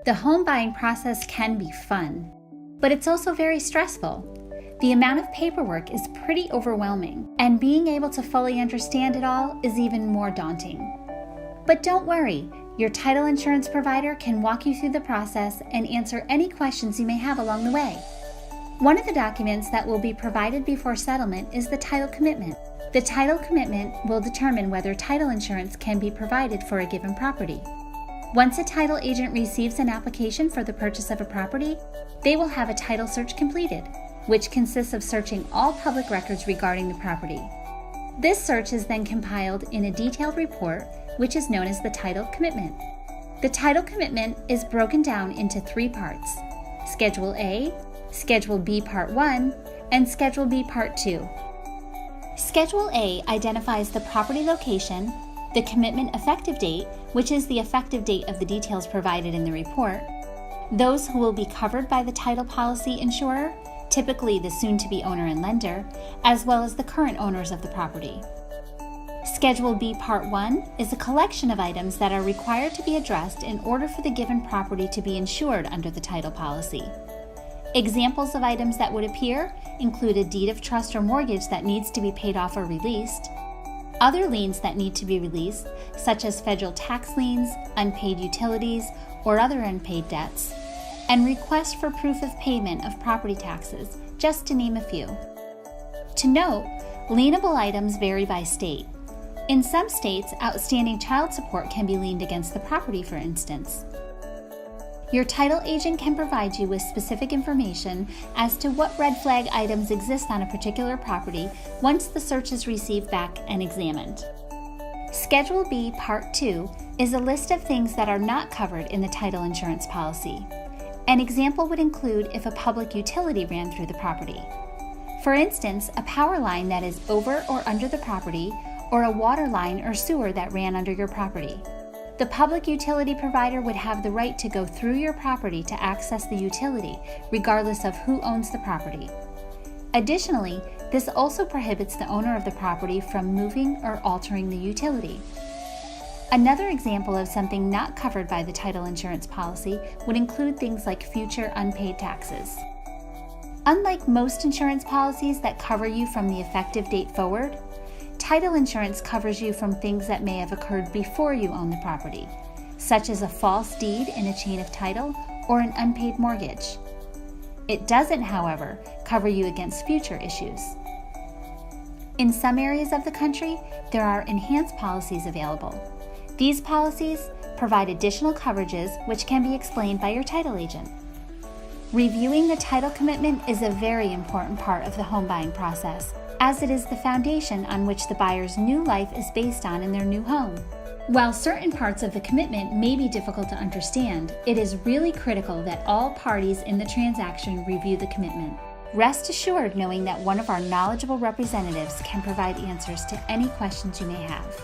The home buying process can be fun, but it's also very stressful. The amount of paperwork is pretty overwhelming, and being able to fully understand it all is even more daunting. But don't worry, your title insurance provider can walk you through the process and answer any questions you may have along the way. One of the documents that will be provided before settlement is the title commitment. The title commitment will determine whether title insurance can be provided for a given property. Once a title agent receives an application for the purchase of a property, they will have a title search completed, which consists of searching all public records regarding the property. This search is then compiled in a detailed report, which is known as the title commitment. The title commitment is broken down into 3 parts: Schedule A, Schedule B Part 1, and Schedule B Part 2. Schedule A identifies the property location, the commitment effective date, which is the effective date of the details provided in the report, those who will be covered by the title policy insurer, typically the soon-to-be owner and lender, as well as the current owners of the property. Schedule B Part 1 is a collection of items that are required to be addressed in order for the given property to be insured under the title policy. Examples of items that would appear include a deed of trust or mortgage that needs to be paid off or released, other liens that need to be released, such as federal tax liens, unpaid utilities, or other unpaid debts, and requests for proof of payment of property taxes, just to name a few. To note, lienable items vary by state. In some states, outstanding child support can be liened against the property, for instance. Your title agent can provide you with specific information as to what red flag items exist on a particular property once the search is received back and examined. Schedule B Part 2 is a list of things that are not covered in the title insurance policy. An example would include if a public utility ran through the property. For instance, a power line that is over or under the property, or a water line or sewer that ran under your property. The public utility provider would have the right to go through your property to access the utility, regardless of who owns the property. Additionally, this also prohibits the owner of the property from moving or altering the utility. Another example of something not covered by the title insurance policy would include things like future unpaid taxes. Unlike most insurance policies that cover you from the effective date forward, title insurance covers you from things that may have occurred before you own the property, such as a false deed in a chain of title or an unpaid mortgage. It doesn't, however, cover you against future issues. In some areas of the country, there are enhanced policies available. These policies provide additional coverages which can be explained by your title agent. Reviewing the title commitment is a very important part of the home buying process, as it is the foundation on which the buyer's new life is based on in their new home. While certain parts of the commitment may be difficult to understand, it is really critical that all parties in the transaction review the commitment. Rest assured knowing that one of our knowledgeable representatives can provide answers to any questions you may have.